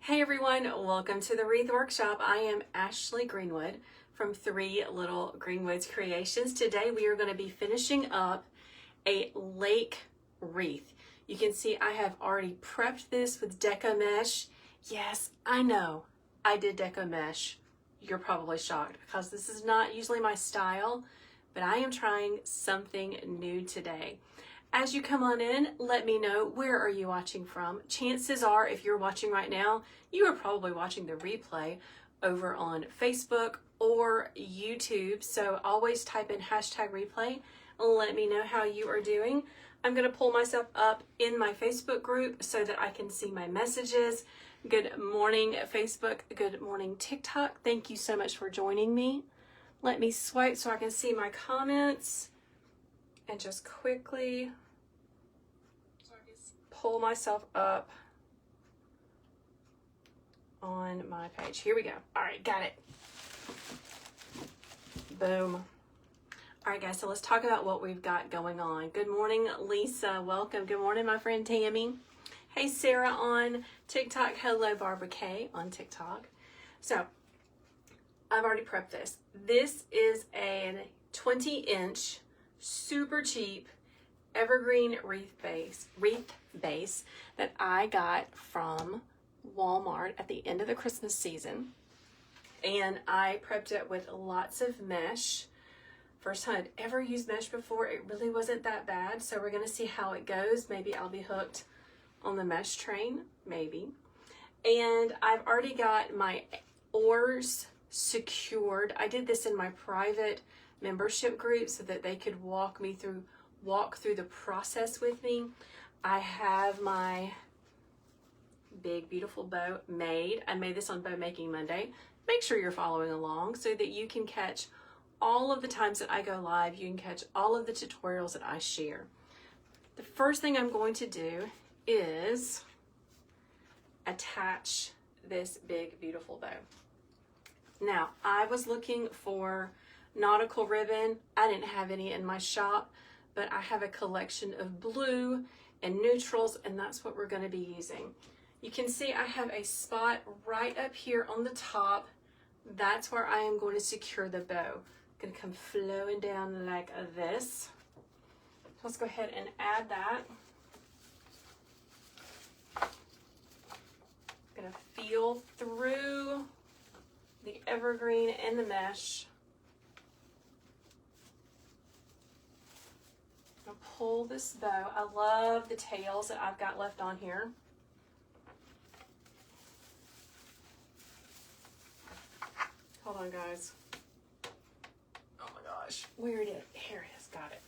Hey everyone, welcome to the Wreath Workshop. I am Ashley Greenwood from Three Little Greenwoods Creations. Today we are going to be finishing up a lake wreath. You can see I have already prepped this with deco mesh. Yes, I know I did deco mesh. You're probably shocked because this is not usually my style, but I am trying something new today. As you come on in, let me know, where are you watching from? Chances are, if you're watching right now, you are probably watching the replay over on Facebook or YouTube. So always type in hashtag replay. Let me know how you are doing. I'm going to pull myself up in my Facebook group so that I can see my messages. Good morning, Facebook. Good morning, TikTok. Thank you so much for joining me. Let me swipe so I can see my comments. And just quickly pull myself up on my page. Here we go. All right, got it. Boom. All right, guys, so let's talk about what we've got going on. Good morning, Lisa. Welcome. Good morning, my friend Tammy. Hey, Sarah on TikTok. Hello, Barbara K on TikTok. So I've already prepped this. This is a 20-inch super cheap evergreen wreath base that I got from Walmart at the end of the Christmas season, and I prepped it with lots of mesh. First time I'd ever used mesh before. It really wasn't that bad, so we're gonna see how it goes. Maybe I'll be hooked on the mesh train, maybe. And I've already got my oars secured. I did this in my private membership group so that they could walk through the process with me. I have my big beautiful bow made. I made this on Bow Making Monday. Make sure you're following along so that you can catch all of the times that I go live. You can catch all of the tutorials that I share. The first thing I'm going to do is attach this big beautiful bow. Now, I was looking for nautical ribbon. I didn't have any in my shop, but I have a collection of blue and neutrals, and that's what we're going to be using. You can see I have a spot right up here on the top. That's where I am going to secure the bow. Going to come flowing down like this. Let's go ahead and add that. Going to feel through the evergreen and the mesh. I'm gonna pull this bow. I love the tails that I've got left on here. Hold on, guys. Oh my gosh, where it is? Here it is. Got it.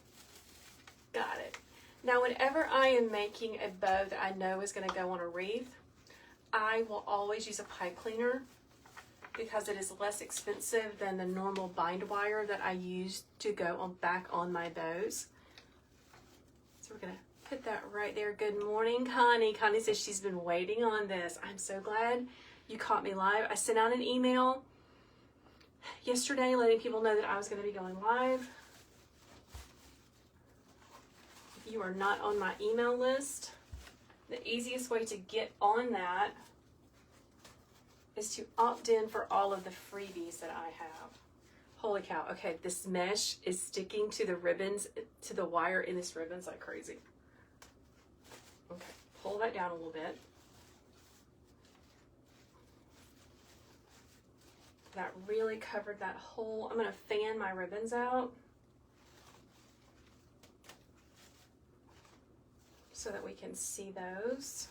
Got it. Now, whenever I am making a bow that I know is going to go on a wreath, I will always use a pipe cleaner because it is less expensive than the normal bind wire that I use to go back on my bows. So we're gonna put that right there. Good morning, Connie. Connie says she's been waiting on this. I'm so glad you caught me live. I sent out an email yesterday letting people know that I was gonna be going live. If you are not on my email list, the easiest way to get on that is to opt in for all of the freebies that I have. Holy cow. Okay, this mesh is sticking to the ribbons, to the wire in this ribbons like crazy. Okay, pull that down a little bit. That really covered that hole. I'm gonna fan my ribbons out so that we can see those.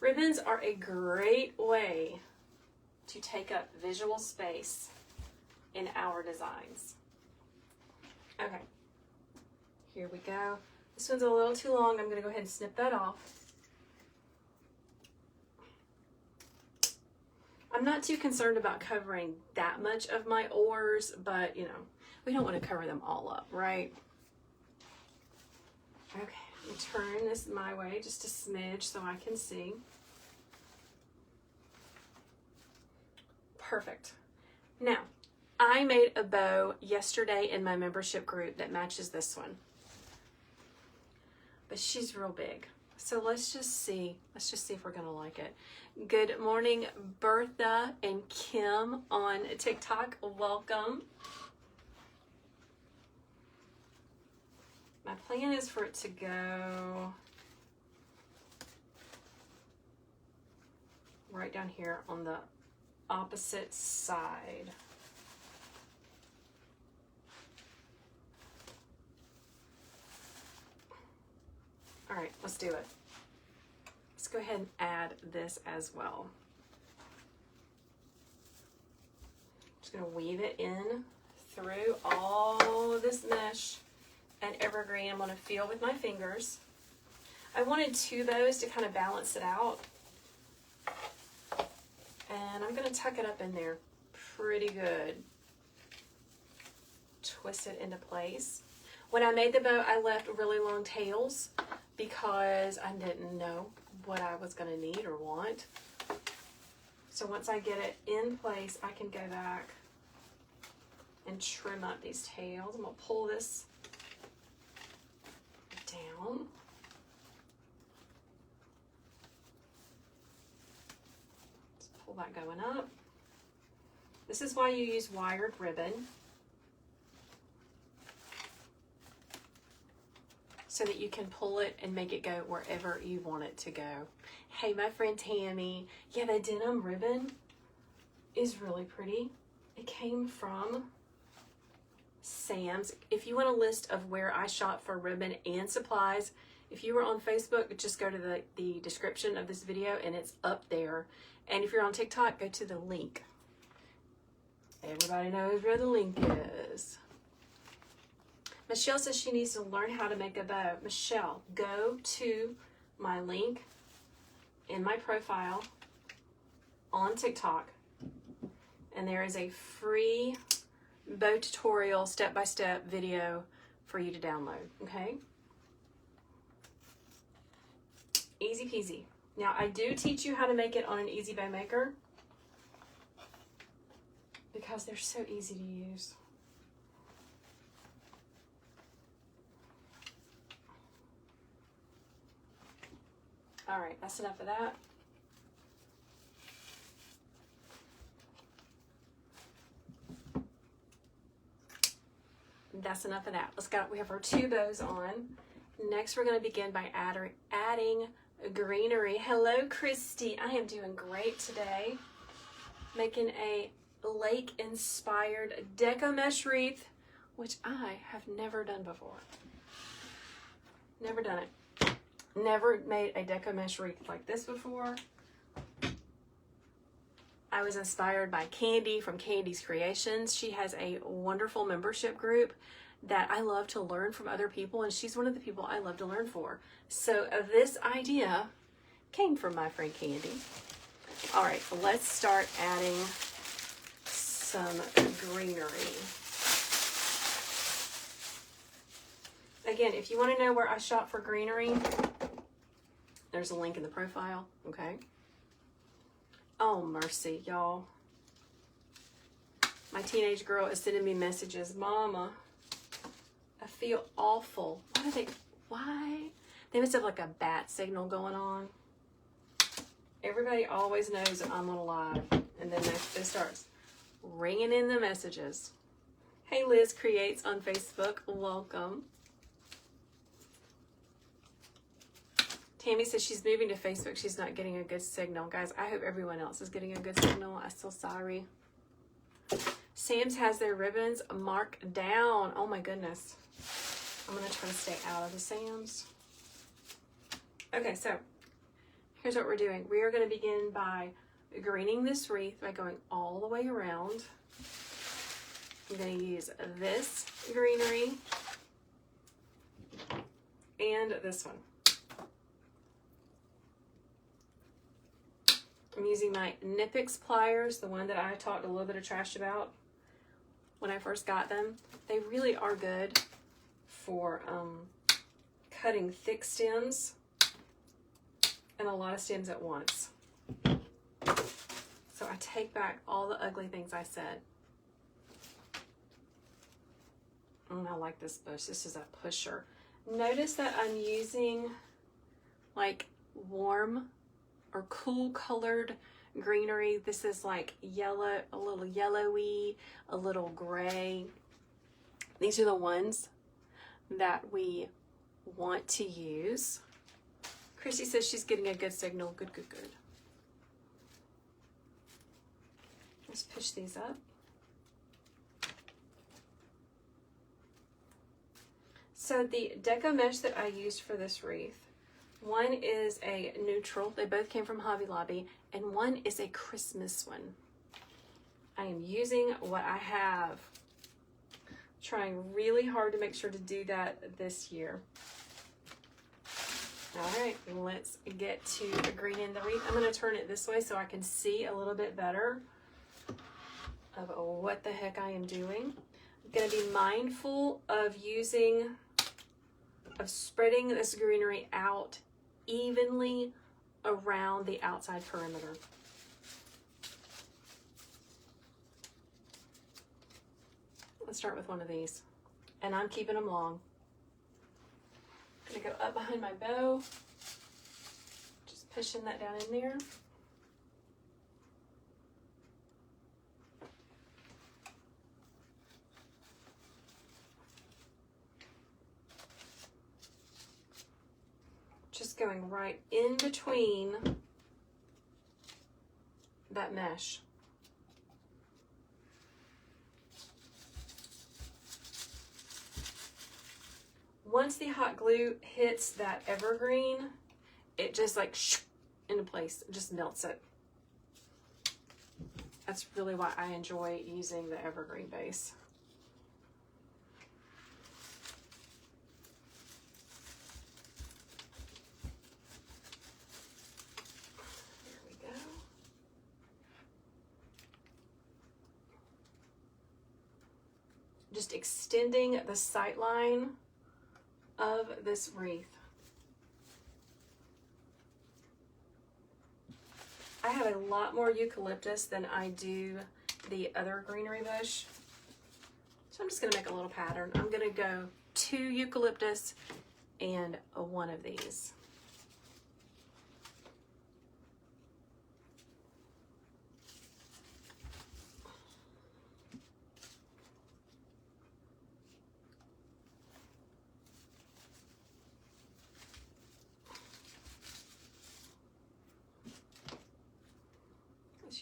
Ribbons are a great way to take up visual space in our designs. Okay, here we go. This one's a little too long. I'm gonna go ahead and snip that off. I'm not too concerned about covering that much of my oars, but you know, we don't want to cover them all up, right? Okay, let me turn this my way just a smidge so I can see. Perfect. Now, I made a bow yesterday in my membership group that matches this one, but she's real big. So let's just see if we're gonna like it. Good morning, Bertha and Kim on TikTok. Welcome. My plan is for it to go right down here on the opposite side. All right, let's do it. Let's go ahead and add this as well. Just gonna weave it in through all this mesh and evergreen. I'm gonna feel with my fingers. I wanted 2 bows to kind of balance it out. And I'm gonna tuck it up in there pretty good. Twist it into place. When I made the bow, I left really long tails because I didn't know what I was gonna need or want. So once I get it in place, I can go back and trim up these tails. I'm gonna pull this down. Let's pull that going up. This is why you use wired ribbon, so that you can pull it and make it go wherever you want it to go. Hey, my friend Tammy, yeah, the denim ribbon is really pretty. It came from Sam's. If you want a list of where I shop for ribbon and supplies, if you were on Facebook, just go to the description of this video and it's up there. And if you're on TikTok, go to the link. Everybody knows where the link is. Michelle says she needs to learn how to make a bow. Michelle, go to my link in my profile on TikTok, and there is a free bow tutorial step-by-step video for you to download, okay? Easy peasy. Now, I do teach you how to make it on an easy bow maker because they're so easy to use. All right, that's enough of that. That's enough of that. Let's go. We have our 2 bows on. Next, we're going to begin by adding greenery. Hello, Christy. I am doing great today. Making a lake-inspired deco mesh wreath, which I have never done before. Never done it. Never made a deco mesh wreath like this before. I was inspired by Candy from Candy's Creations. She has a wonderful membership group that I love to learn from other people, and she's one of the people I love to learn for. So this idea came from my friend Candy. All right, let's start adding some greenery. Again, if you want to know where I shop for greenery, there's a link in the profile, okay? Oh, mercy, y'all. My teenage girl is sending me messages. Mama, I feel awful. Why? They must have like a bat signal going on. Everybody always knows that I'm on a live. And then it starts ringing in the messages. Hey, Liz Creates on Facebook. Welcome. Tammy says she's moving to Facebook. She's not getting a good signal. Guys, I hope everyone else is getting a good signal. I'm so sorry. Sam's has their ribbons marked down. Oh my goodness. I'm going to try to stay out of the Sam's. Okay, so here's what we're doing. We are going to begin by greening this wreath by going all the way around. I'm going to use this greenery and this one. I'm using my Nipix pliers, the one that I talked a little bit of trash about when I first got them. They really are good for cutting thick stems and a lot of stems at once. So I take back all the ugly things I said. I like this bush. This is a pusher. Notice that I'm using like warm or cool colored greenery. This is like yellow, a little yellowy, a little gray. These are the ones that we want to use. Chrissy says she's getting a good signal. Good, good, good. Let's push these up. So the deco mesh that I used for this wreath, one is a neutral. They both came from Hobby Lobby, and one is a Christmas one. I am using what I have. Trying really hard to make sure to do that this year. All right, let's get to the green in the wreath. I'm going to turn it this way so I can see a little bit better of what the heck I am doing. I'm going to be mindful of spreading this greenery out evenly around the outside perimeter. Let's start with one of these, and I'm keeping them long. I'm gonna go up behind my bow, just pushing that down in there. Just going right in between that mesh. Once the hot glue hits that evergreen, it just like into place, it just melts it. That's really why I enjoy using the evergreen base. There we go. Just extending the sight line of this wreath. I have a lot more eucalyptus than I do the other greenery bush, so I'm just going to make a little pattern. I'm going to go 2 eucalyptus and one of these.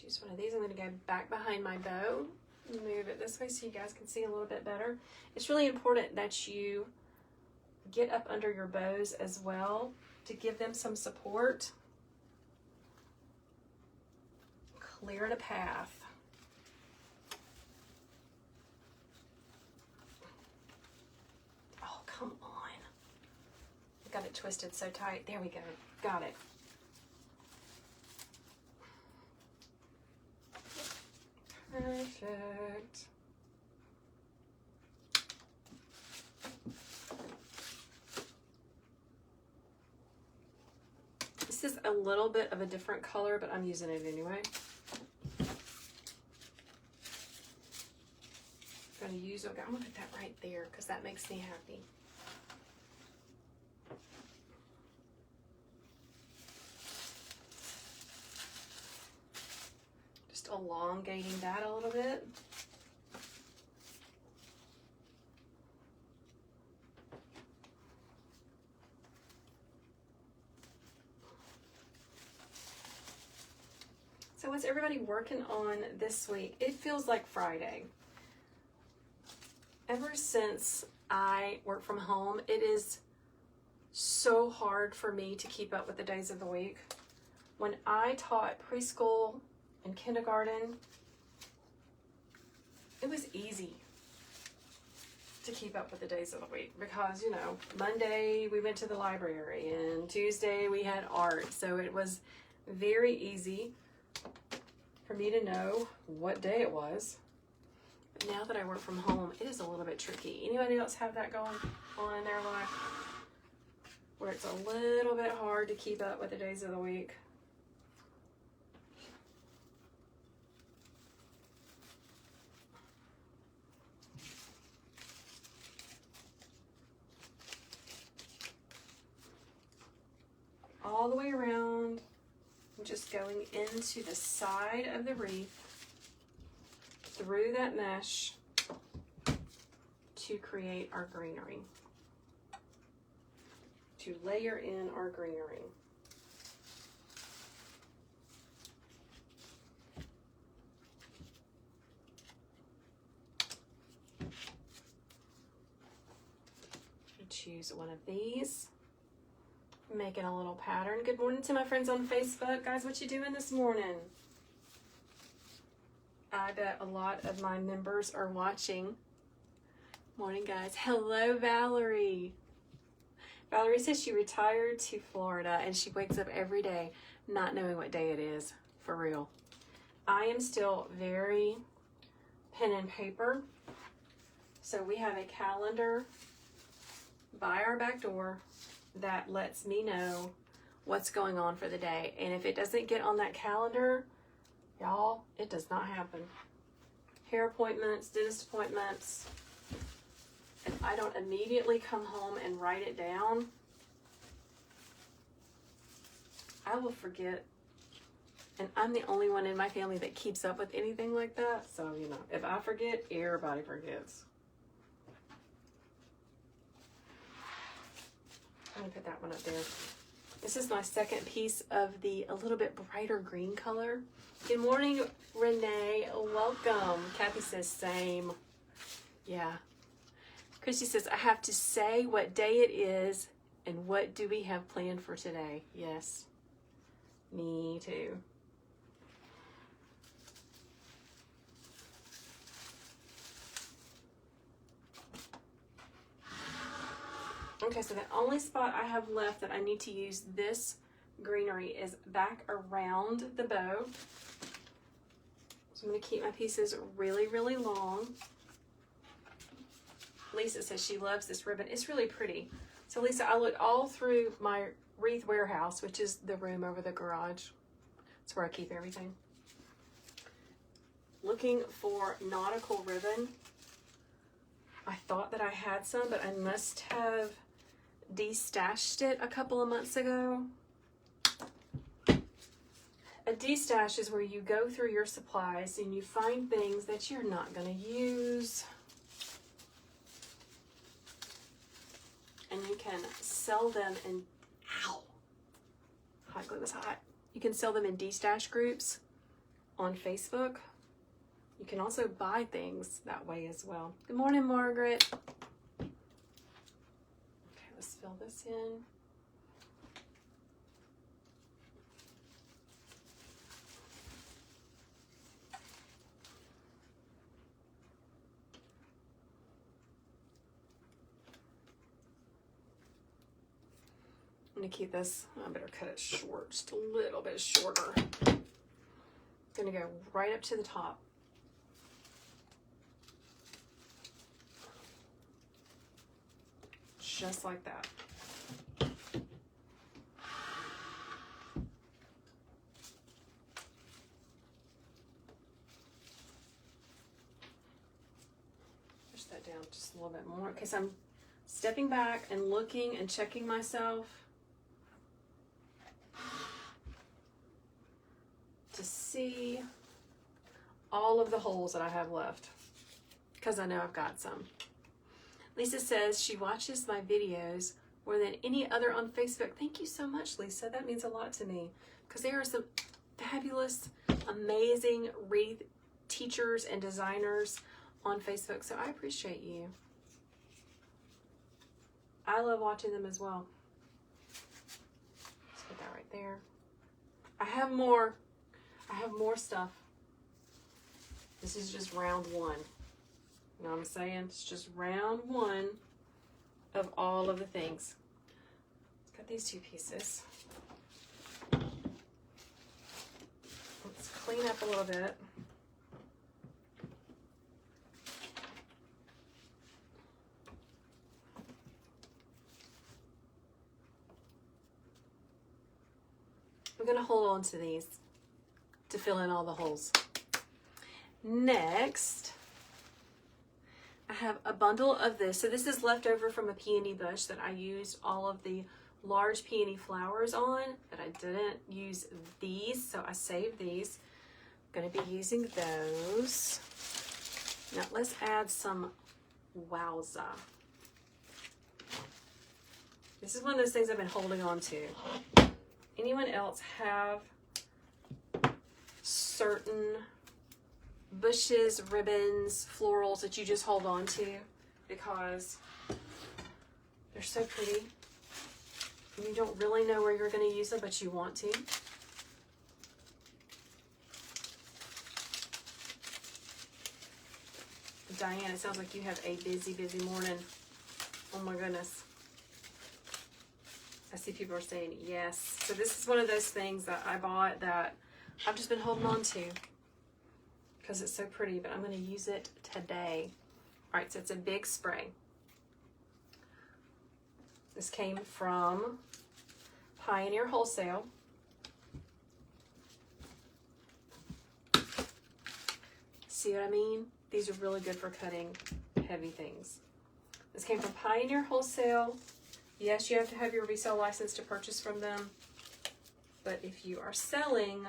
Use one of these. I'm going to go back behind my bow, move it this way so you guys can see a little bit better. It's really important that you get up under your bows as well to give them some support. Clearing a path. Oh, come on. I got it twisted so tight. There we go. Got it. Perfect. This is a little bit of a different color, but I'm using it anyway. I'm going to use, I'm going to put that right there because that makes me happy. Elongating that a little bit. So what's everybody working on this week? It feels like Friday. Ever since I work from home, it is so hard for me to keep up with the days of the week. When I taught preschool and kindergarten, it was easy to keep up with the days of the week because, you know, Monday we went to the library and Tuesday we had art. So it was very easy for me to know what day it was. But now that I work from home, it is a little bit tricky. Anybody else have that going on in their life where it's a little bit hard to keep up with the days of the week? all the way around. I'm just going into the side of the wreath through that mesh to create our greenery, to layer in our greenery. Choose one of these, making a little pattern. Good morning to my friends on Facebook. Guys, what you doing this morning? I bet a lot of my members are watching. Morning, guys. Hello, Valerie. Valerie says she retired to Florida and she wakes up every day not knowing what day it is, for real. I am still very pen and paper. So we have a calendar by our back door that lets me know what's going on for the day. And if it doesn't get on that calendar, y'all, it does not happen. Hair appointments, dentist appointments. If I don't immediately come home and write it down, I will forget. And I'm the only one in my family that keeps up with anything like that. So, you know, if I forget, everybody forgets. Let me put that one up there. This is my second piece of the a little bit brighter green color. Good morning, Renee. Welcome. Kathy says same. Yeah. Christy says, I have to say what day it is and what do we have planned for today. Yes. Me too. Okay, so the only spot I have left that I need to use this greenery is back around the bow. So I'm going to keep my pieces really, really long. Lisa says she loves this ribbon. It's really pretty. So Lisa, I looked all through my Wreath warehouse, which is the room over the garage. It's where I keep everything. Looking for nautical ribbon. I thought that I had some, but I must have destashed it a couple of months ago. A destash is where you go through your supplies and you find things that you're not going to use. And you can sell them in, ow, hot glue was hot. You can sell them in destash groups on Facebook. You can also buy things that way as well. Good morning, Margaret. Okay, let's fill this in. I'm gonna keep this, I better cut it short, just a little bit shorter. Gonna go right up to the top. Just like that. Push that down just a little bit more. Okay, so I'm stepping back and looking and checking myself to see all of the holes that I have left, because I know I've got some. Lisa says she watches my videos more than any other on Facebook. Thank you so much, Lisa. That means a lot to me, because there are some fabulous, amazing wreath teachers and designers on Facebook, so I appreciate you. I love watching them as well. Let's put that right there. I have more stuff. This is just round one. You know what I'm saying? It's just round one of all of the things. Let's cut these two pieces. Let's clean up a little bit. I'm going to hold on to these to fill in all the holes. Next, I have a bundle of this. So this is left over from a peony bush that I used all of the large peony flowers on, but I didn't use these, so I saved these. I'm gonna be using those. Now let's add some wowza. This is one of those things I've been holding on to. Anyone else have certain bushes, ribbons, florals that you just hold on to because they're so pretty and you don't really know where you're going to use them, but you want to? Diane, it sounds like you have a busy, busy morning. Oh my goodness. I see people are saying yes. So this is one of those things that I bought that I've just been holding on to because it's so pretty, but I'm going to use it today. All right, so it's a big spray. This came from Pioneer Wholesale. See what I mean? These are really good for cutting heavy things. This came from Pioneer Wholesale. Yes, you have to have your resale license to purchase from them, but if you are selling,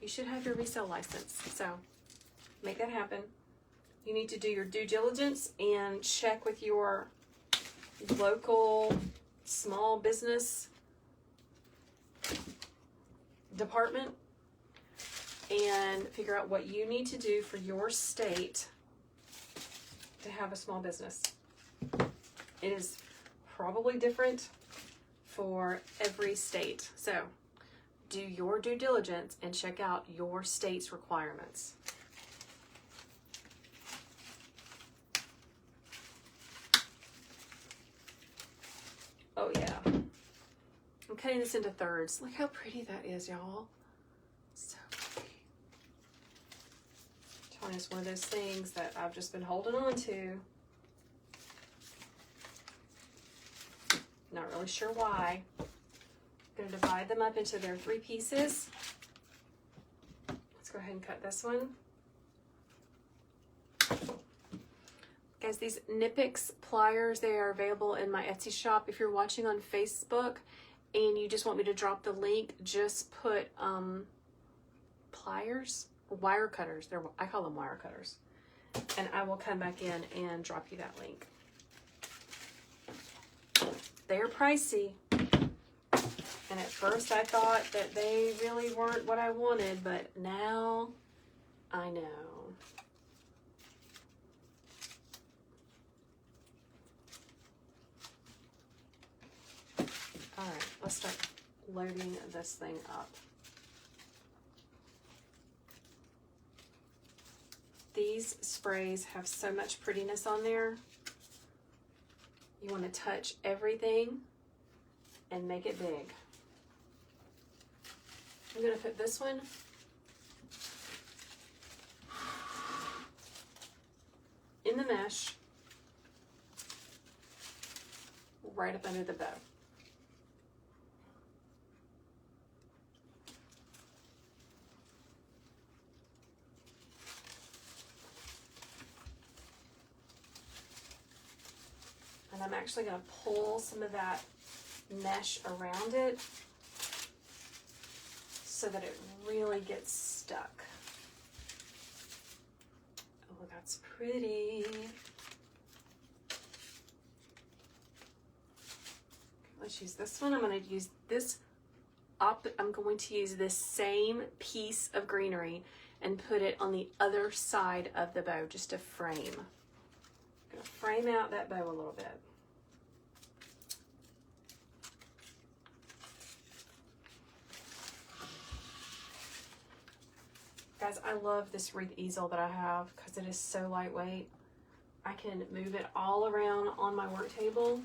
you should have your resale license. So make that happen. You need to do your due diligence and check with your local small business department and figure out what you need to do for your state to have a small business. It is probably different for every state. So do your due diligence and check out your state's requirements. Oh yeah. I'm cutting this into thirds. Look how pretty that is, y'all. So pretty. I'm telling you, it's one of those things that I've just been holding on to. Not really sure why. I'm going to divide them up into their 3 pieces. Let's go ahead and cut this one. Guys, these Nipix pliers, they are available in my Etsy shop. If you're watching on Facebook and you just want me to drop the link, just put pliers, wire cutters. I call them wire cutters. And I will come back in and drop you that link. They're pricey. And at first I thought that they really weren't what I wanted, but now I know. All right, let's start loading this thing up. These sprays have so much prettiness on there. You want to touch everything and make it big. I'm going to put this one in the mesh right up under the bow. And I'm actually going to pull some of that mesh around it so that it really gets stuck. Oh, that's pretty. Let's use this one. I'm going to use this I'm going to use this same piece of greenery and put it on the other side of the bow just to frame. I'm going to frame out that bow a little bit. Guys, I love this wreath easel that I have because it is so lightweight. I can move it all around on my work table.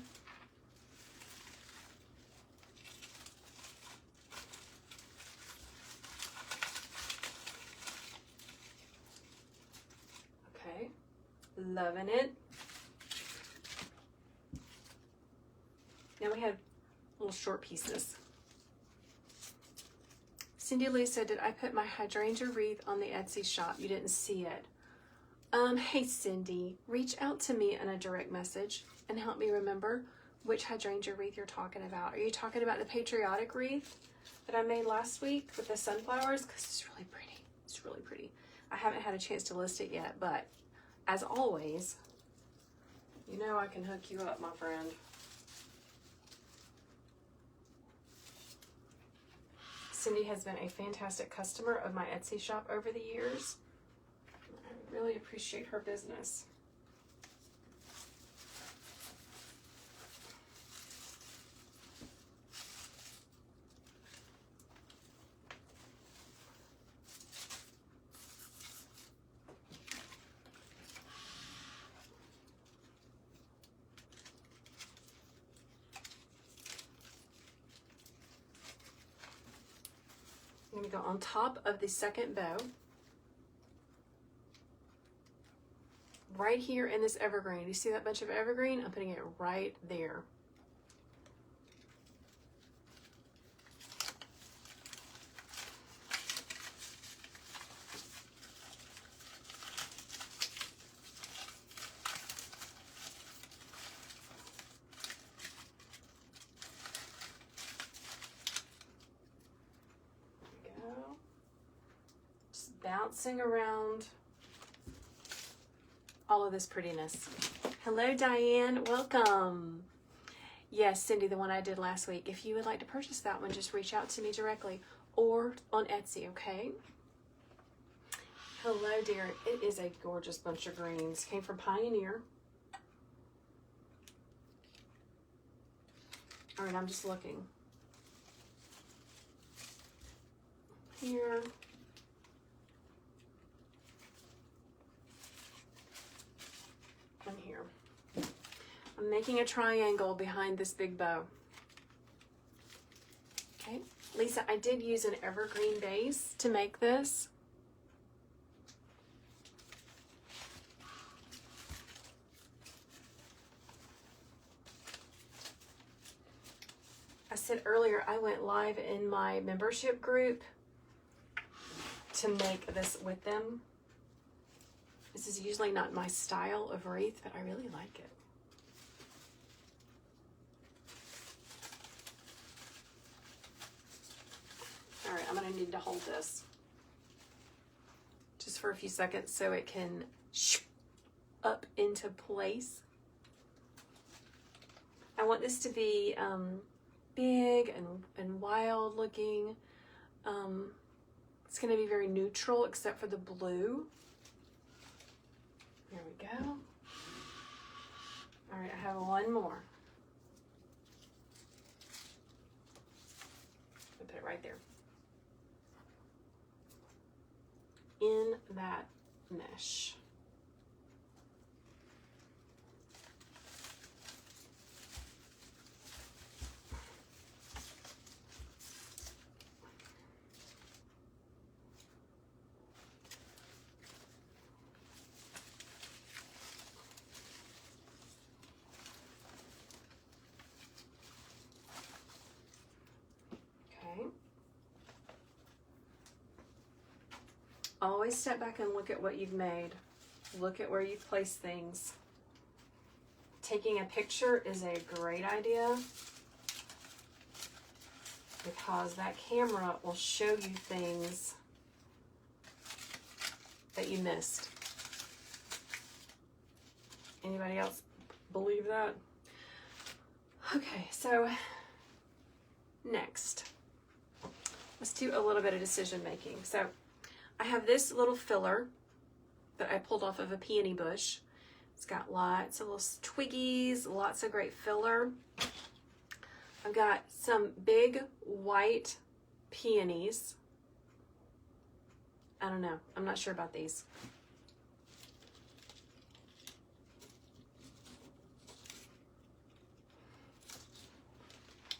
Okay, loving it. Now we have little short pieces. Cindy Lee said, did I put my hydrangea wreath on the Etsy shop? You didn't see it. Hey Cindy, reach out to me in a direct message and help me remember. which hydrangea wreath you're talking about. Are you talking about the patriotic wreath that I made last week with the sunflowers? Because it's really pretty. It's really pretty. I haven't had a chance to list it yet, but as always, you know I can hook you up, my friend. Cindy has been a fantastic customer of my Etsy shop over the years. I really appreciate her business. I'm going to go on top of the second bow. Right here in this evergreen. You see that bunch of evergreen? I'm putting it right there. Bouncing around all of this prettiness. Hello, Diane. Welcome. Yes, Cindy, the one I did last week. If you would like to purchase that one, just reach out to me directly or on Etsy, okay? Hello, dear. It is a gorgeous bunch of greens. Came from Pioneer. All right, I'm just looking. Here. Here. I'm making a triangle behind this big bow. Okay, Lisa, I did use an evergreen base to make this. I said earlier I went live in my membership group to make this with them. This is usually not my style of wreath, but I really like it. All right, I'm gonna need to hold this just for a few seconds so it can up into place. I want this to be big and wild looking. It's gonna be very neutral except for the blue. There we go. All right, I have one more. I'll put it right there. In that mesh. Always step back and look at what you've made. Look at where you've placed things. Taking a picture is a great idea because that camera will show you things that you missed. Anybody else believe that? Okay, so next, let's do a little bit of decision making. So I have this little filler that I pulled off of a peony bush. It's got lots of little twiggies, lots of great filler. I've got some big white peonies. I don't know. I'm not sure about these.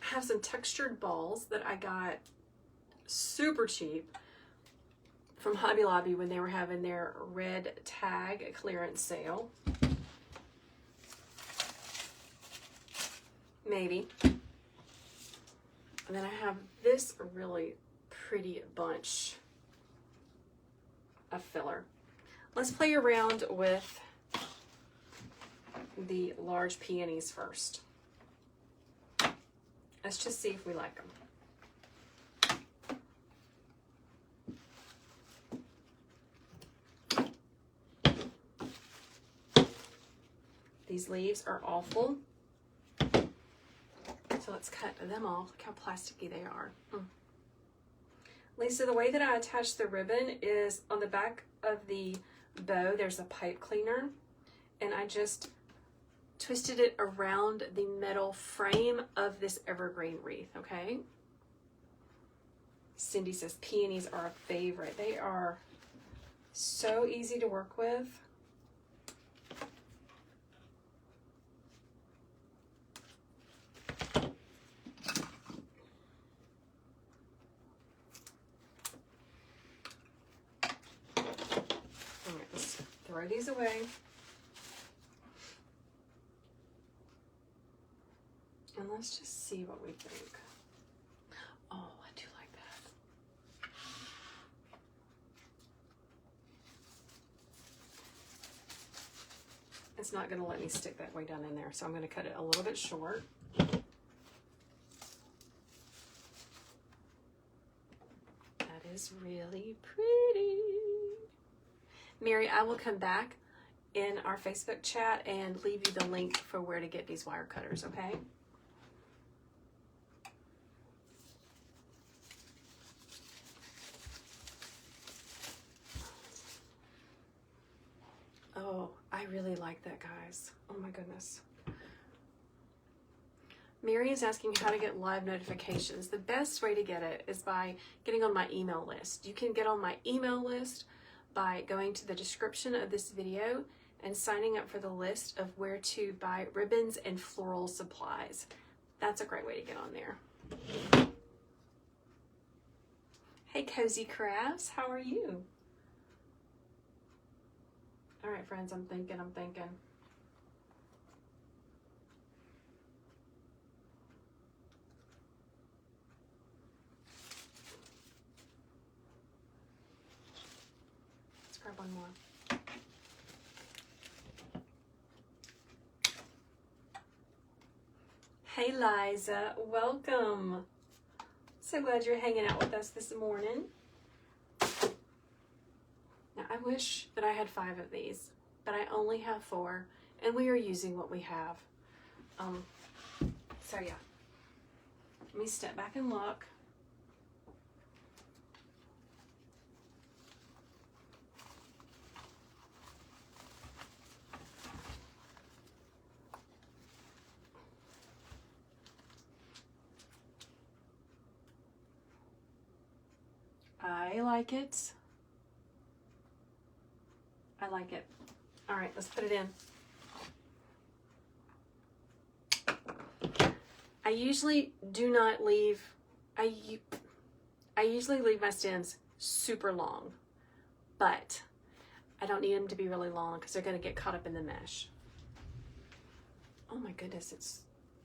I have some textured balls that I got super cheap from Hobby Lobby when they were having their red tag clearance sale. Maybe. And then I have this really pretty bunch of filler. Let's play around with the large peonies first. Let's just see if we like them. These leaves are awful. So let's cut them off. Look how plasticky they are. Lisa, the way that I attach the ribbon is on the back of the bow, there's a pipe cleaner, and I just twisted it around the metal frame of this evergreen wreath, okay? Cindy says peonies are a favorite. They are so easy to work with. Throw these away. And let's just see what we think. Oh, I do like that. It's not going to let me stick that way down in there, so I'm going to cut it a little bit short. That is really pretty. Mary, I will come back in our Facebook chat and leave you the link for where to get these wire cutters, okay? Oh, I really like that, guys. Oh my goodness. Mary is asking how to get live notifications. The best way to get it is by getting on my email list. You can get on my email list by going to the description of this video and signing up for the list of where to buy ribbons and floral supplies. That's a great way to get on there. Hey, Cozy Crafts, how are you? All right, friends, I'm thinking. Let's grab one more. Hey, Liza, welcome. So glad you're hanging out with us this morning. Now, I wish that I had 5 of these, but I only have 4, and we are using what we have. So yeah, let me step back and look. I like it. I like it. All right, let's put it in. I usually do not leave, I usually leave my stems super long, but I don't need them to be really long because they're going to get caught up in the mesh. Oh my goodness, it's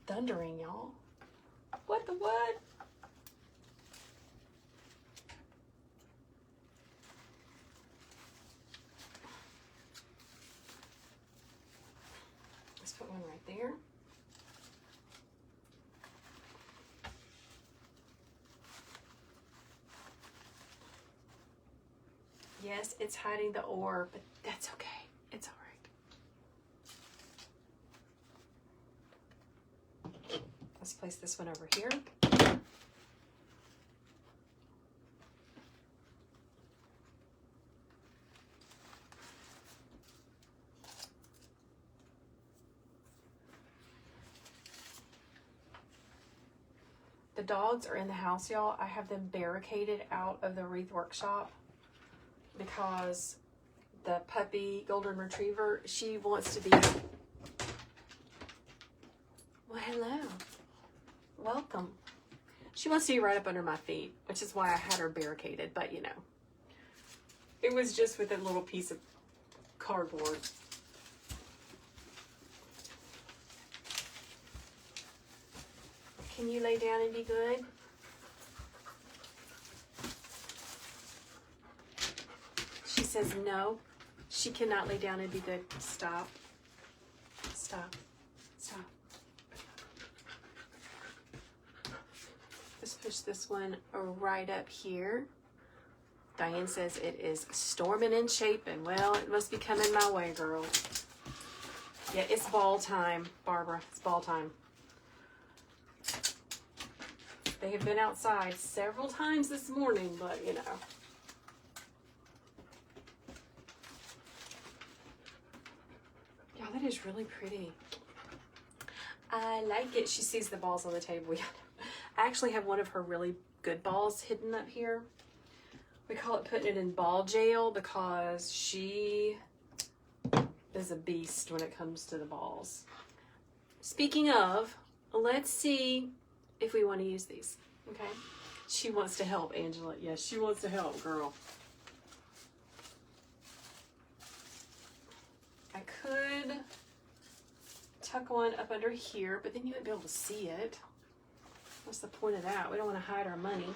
thundering, y'all. What the what? Let's put one right there. Yes, it's hiding the ore, but that's okay. It's all right. Let's place this one over here. The dogs are in the house, y'all. I have them barricaded out of the Wreath Workshop because the puppy golden retriever, she wants to be... Well, hello. Welcome. She wants to be right up under my feet, which is why I had her barricaded, but you know. It was just with a little piece of cardboard. Can you lay down and be good? She says no, she cannot lay down and be good. Stop. Stop. Stop. Push this one right up here. Diane says it is storming and shaping. Well, it must be coming my way, girl. Yeah, it's ball time, Barbara. It's ball time. They have been outside several times this morning, but you know. Yeah, that is really pretty. I like it. She sees the balls on the table. I actually have one of her really good balls hidden up here. We call it putting it in ball jail because she is a beast when it comes to the balls. Speaking of, let's see if we want to use these. Okay? She wants to help, Angela. Yes, she wants to help, girl. I could tuck one up under here, but then you wouldn't be able to see it. What's the point of that? We don't want to hide our money.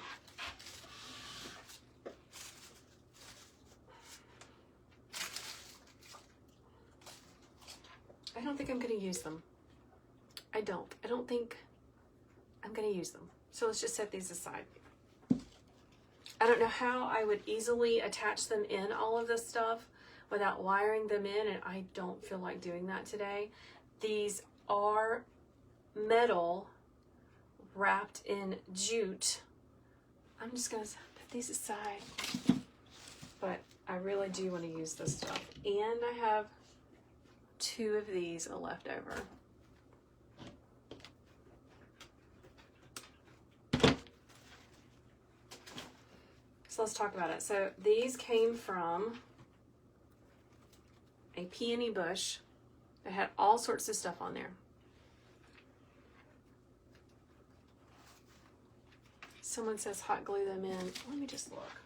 I don't think I'm going to use them. I don't think I'm going to use them. So let's just set these aside. I don't know how I would easily attach them in all of this stuff without wiring them in, and I don't feel like doing that today. These are metal wrapped in jute. I'm just going to put these aside. But I really do want to use this stuff. And I have 2 of these left over. So let's talk about it. So these came from a peony bush that had all sorts of stuff on there. Someone says hot glue them in. Let me just look.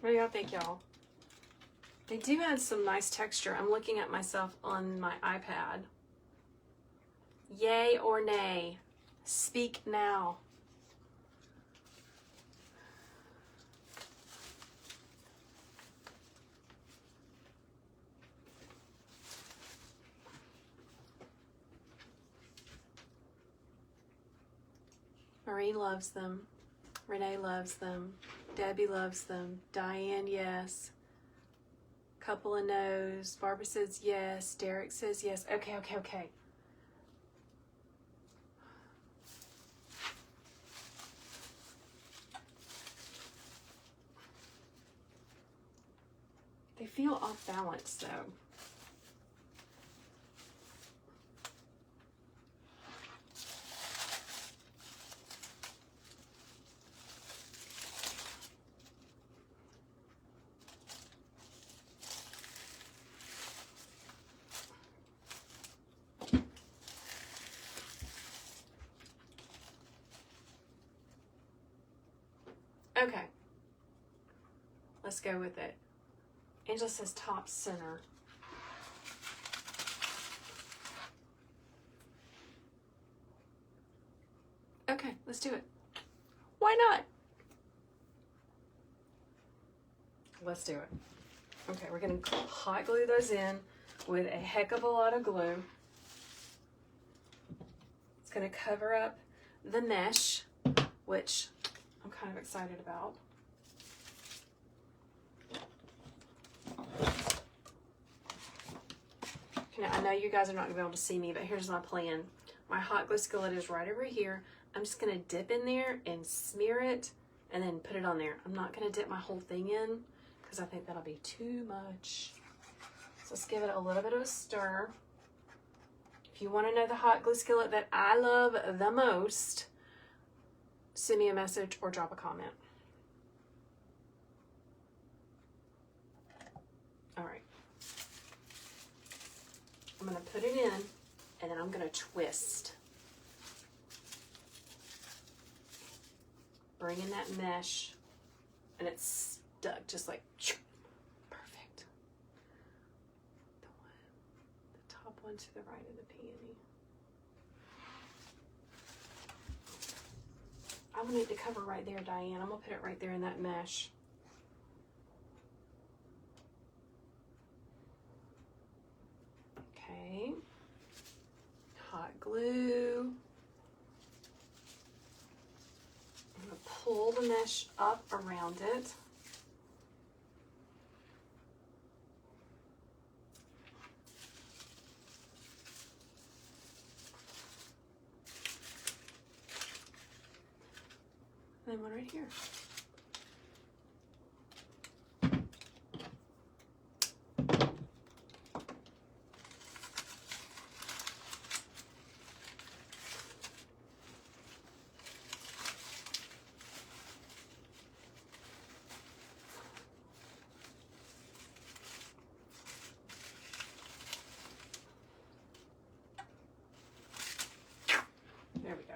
What do y'all think, y'all? They do add some nice texture. I'm looking at myself on my iPad. Yay or nay? Speak now. Marie loves them. Renee loves them. Debbie loves them. Diane, yes. Couple of no's. Barbara says yes. Derek says yes. Okay. They feel off balance though. Okay, let's go with it. Angela says top center. Okay, let's do it. Why not? Let's do it. Okay, we're gonna hot glue those in with a heck of a lot of glue. It's gonna cover up the mesh, which I'm kind of excited about. Now, I know you guys are not gonna be able to see me, but here's my plan. My hot glue skillet is right over here. I'm just gonna dip in there and smear it and then put it on there. I'm not gonna dip my whole thing in because I think that'll be too much. So let's give it a little bit of a stir. If you wanna know the hot glue skillet that I love the most, send me a message or drop a comment. All right. I'm gonna put it in and then I'm gonna twist. Bring in that mesh and it's duck, just like perfect. The top one to the right of the peony. I want it to cover right there, Diane. I'm gonna put it right there in that mesh. Okay. Hot glue. I'm gonna pull the mesh up around it. And then one right here. There we go.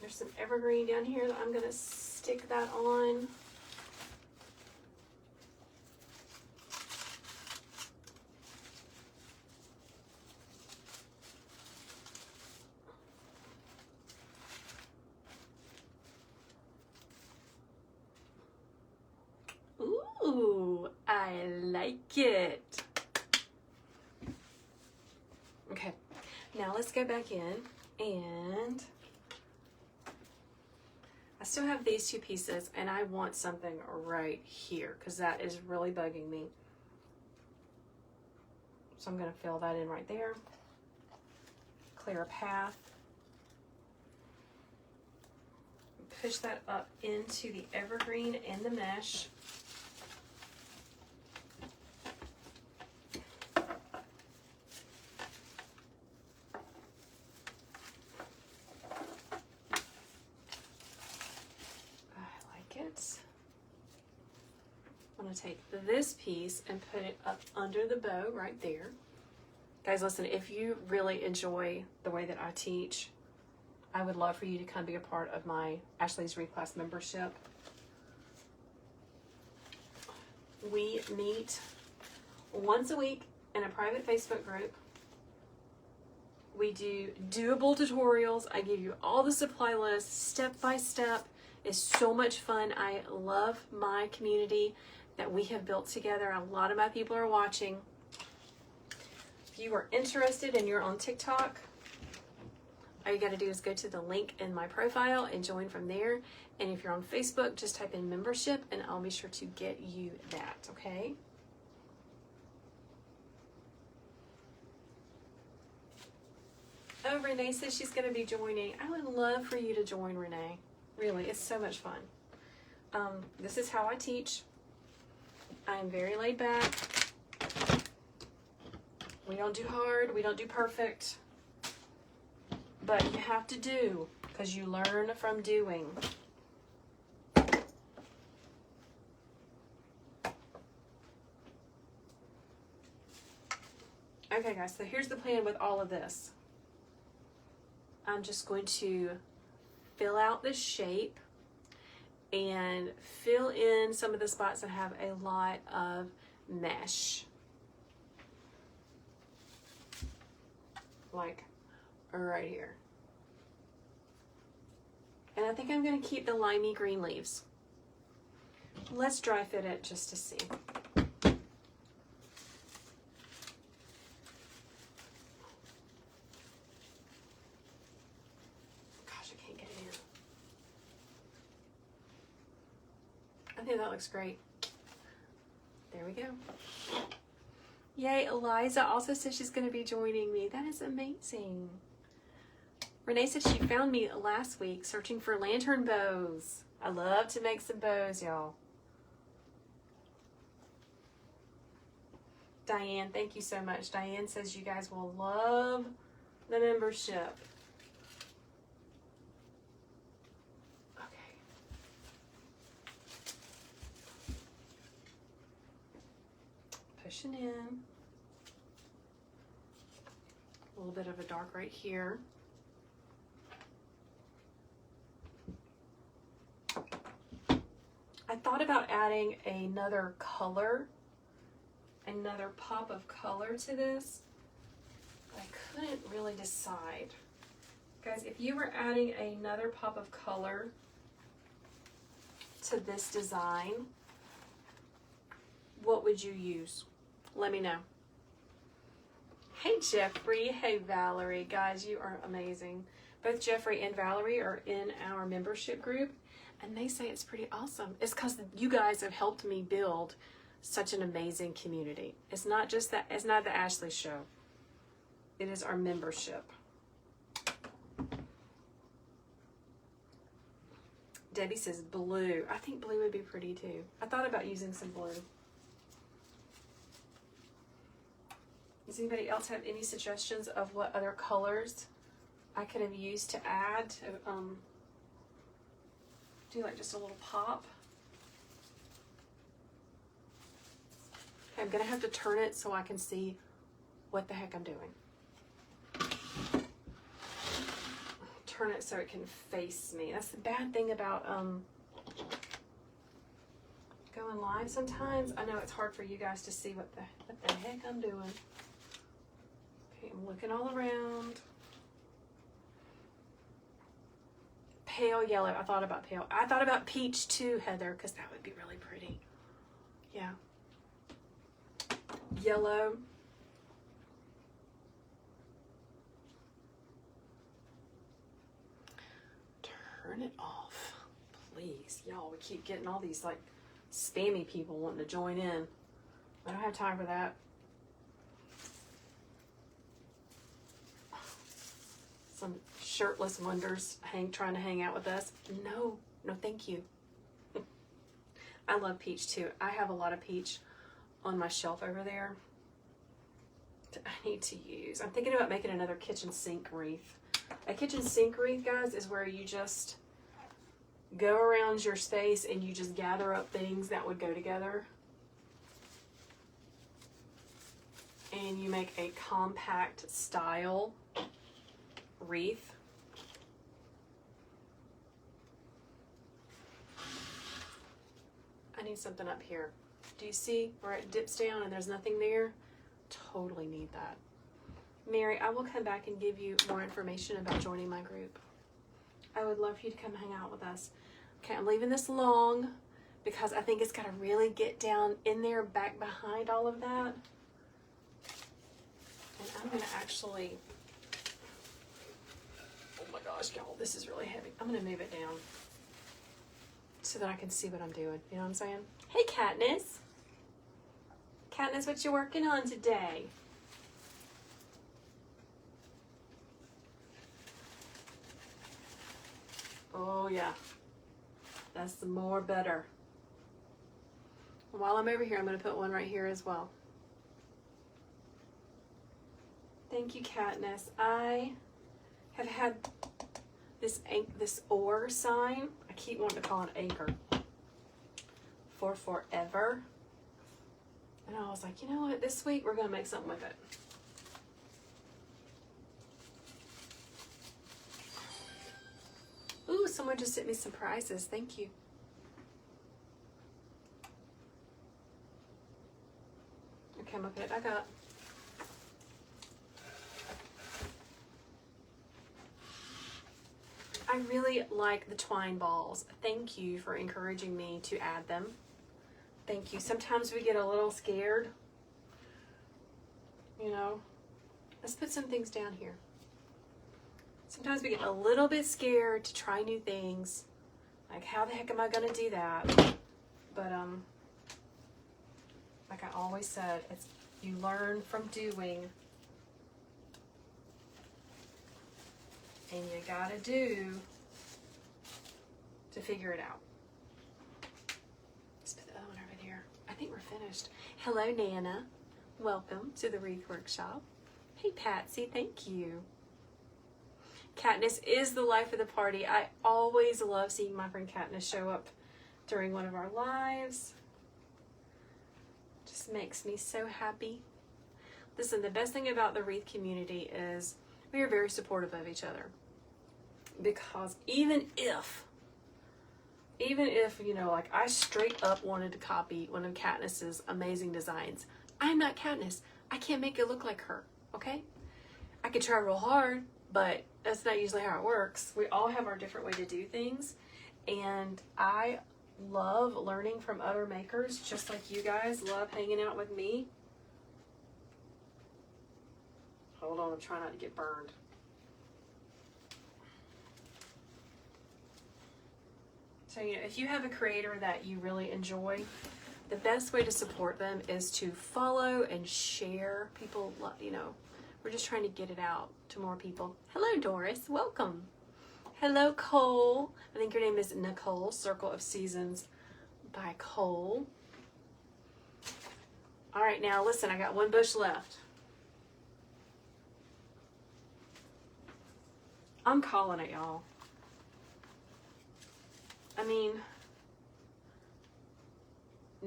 There's some evergreen down here that I'm going to stick that on. Ooh, I like it. Okay, now let's go back in, and I still have these two pieces, and I want something right here because that is really bugging me. So I'm going to fill that in right there. Clear a path. Push that up into the evergreen and the mesh. I'm going to take this piece and put it up under the bow right there. Guys, listen, if you really enjoy the way that I teach, I would love for you to come be a part of my Ashley's Wreath Class membership. We meet once a week in a private Facebook group. We do doable tutorials. I give you all the supply lists step by step. It's so much fun. I love my community that we have built together. A lot of my people are watching. If you are interested and you're on TikTok, all you got to do is go to the link in my profile and join from there. And if you're on Facebook, just type in membership and I'll be sure to get you that, okay? Oh, Renee says she's going to be joining. I would love for you to join, Renee. Really, it's so much fun. This is how I teach. I'm very laid back. We don't do hard. We don't do perfect. But you have to do because you learn from doing. Okay, guys, so here's the plan with all of this. I'm just going to fill out the shape and fill in some of the spots that have a lot of mesh. Like right here. And I think I'm going to keep the limey green leaves. Let's dry fit it just to see. Gosh, I can't get it in. I think that looks great. There we go. Yay, Eliza also says she's going to be joining me. That is amazing. Renee said she found me last week searching for lantern bows. I love to make some bows, y'all. Diane, thank you so much. Diane says you guys will love the membership. Okay. Pushing in. little bit of a dark right here. I thought about adding another color, another pop of color to this. I couldn't really decide. Guys, if you were adding another pop of color to this design, what would you use? Let me know. Hey Jeffrey, hey Valerie. Guys, you are amazing. Both Jeffrey and Valerie are in our membership group, and they say it's pretty awesome. It's because you guys have helped me build such an amazing community. It's not just that, it's not the Ashley show. It is our membership. Debbie says blue. I think blue would be pretty too. I thought about using some blue. Does anybody else have any suggestions of what other colors I could have used to add to do like just a little pop? Okay, I'm gonna have to turn it so I can see what the heck I'm doing. Turn it so it can face me. That's the bad thing about going live sometimes. I know it's hard for you guys to see what the heck I'm doing. Okay, I'm looking all around. Pale yellow. I thought about pale. I thought about peach too, Heather, because that would be really pretty. Yeah. Yellow. Turn it off, please. Y'all, we keep getting all these like spammy people wanting to join in. I don't have time for that. Some shirtless wonders trying to hang out with us. No, thank you. I love peach too. I have a lot of peach on my shelf over there that I need to use. I'm thinking about making another kitchen sink wreath. A kitchen sink wreath, guys, is where you just go around your space and you just gather up things that would go together. And you make a compact style wreath. I need something up here. Do you see where it dips down and there's nothing there? Totally need that. Mary, I will come back and give you more information about joining my group. I would love for you to come hang out with us. Okay, I'm leaving this long because I think it's got to really get down in there, back behind all of that. And I'm going to actually, oh my gosh, y'all, this is really heavy. I'm going to move it down so that I can see what I'm doing. You know what I'm saying? Hey, Katniss. Katniss, what you working on today? Oh yeah, that's the more better. While I'm over here, I'm going to put one right here as well. Thank you, Katniss. I have had this oar sign. I keep wanting to call it anchor for forever. And I was like, you know what? This week we're going to make something with it. Ooh, someone just sent me some prizes. Thank you. Okay, I'm gonna put it back up. I really like the twine balls. Thank you for encouraging me to add them. Thank you. Sometimes we get a little scared. You know, let's put some things down here. Sometimes we get a little bit scared to try new things. Like, how the heck am I gonna do that? But like I always said, it's you learn from doing, and you gotta do to figure it out. Let's put the other one over there. I think we're finished. Hello, Nana. Welcome to the Wreath Workshop. Hey, Patsy. Thank you. Katniss is the life of the party. I always love seeing my friend Katniss show up during one of our lives. Just makes me so happy. Listen, the best thing about the wreath community is we are very supportive of each other. Because even if, you know, like I straight up wanted to copy one of Katniss's amazing designs, I'm not Katniss. I can't make it look like her, okay? I could try real hard, but that's not usually how it works. We all have our different way to do things, and I love learning from other makers, just like you guys love hanging out with me. Hold on, I'm trying not to get burned. So, you know, if you have a creator that you really enjoy, the best way to support them is to follow and share. People, you know, we're just trying to get it out to more people. Hello, Doris. Welcome. Hello, Cole. I think your name is Nicole. Circle of Seasons by Cole. All right, now listen, I got one bush left. I'm calling it, y'all. I mean,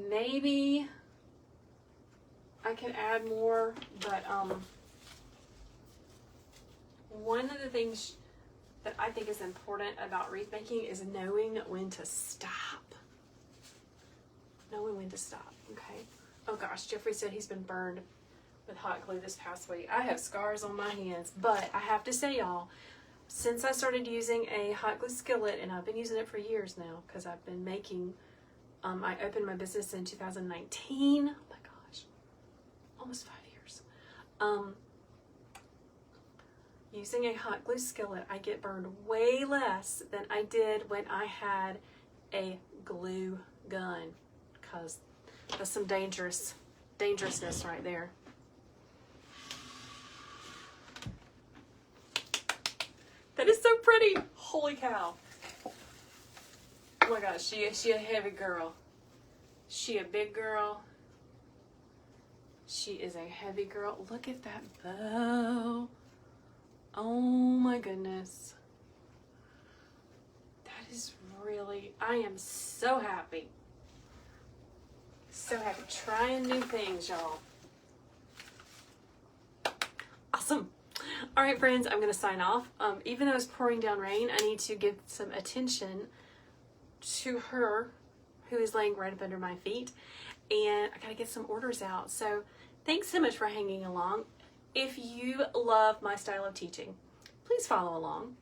maybe I could add more, but one of the things that I think is important about wreath making is knowing when to stop. Knowing when to stop, okay? Oh gosh, Jeffrey said he's been burned with hot glue this past week. I have scars on my hands, but I have to say, y'all, since I started using a hot glue skillet, and I've been using it for years now because I've been making, I opened my business in 2019. Oh my gosh, almost 5 years. Using a hot glue skillet, I get burned way less than I did when I had a glue gun, because that's some dangerousness right there. That is so pretty. Holy cow. Oh my gosh, she a heavy girl. She a big girl. She is a heavy girl. Look at that bow. Oh my goodness. That is really, I am so happy. So happy. Trying new things, y'all. Awesome. All right, friends, I'm going to sign off. Even though it's pouring down rain, I need to give some attention to her who is laying right up under my feet. And I got to get some orders out. So thanks so much for hanging along. If you love my style of teaching, please follow along.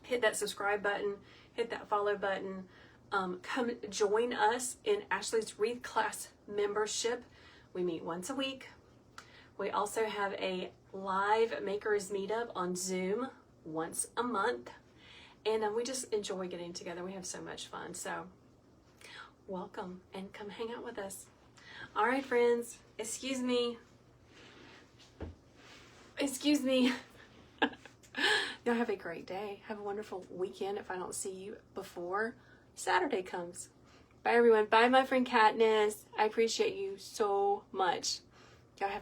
Hit that subscribe button. Hit that follow button. Come join us in Ashley's Wreath class membership. We meet once a week. We also have a live makers meetup on Zoom once a month. And we just enjoy getting together. We have so much fun. So welcome and come hang out with us. All right, friends. Excuse me. Y'all have a great day. Have a wonderful weekend if I don't see you before Saturday comes. Bye, everyone. Bye, my friend Katniss. I appreciate you so much. Y'all have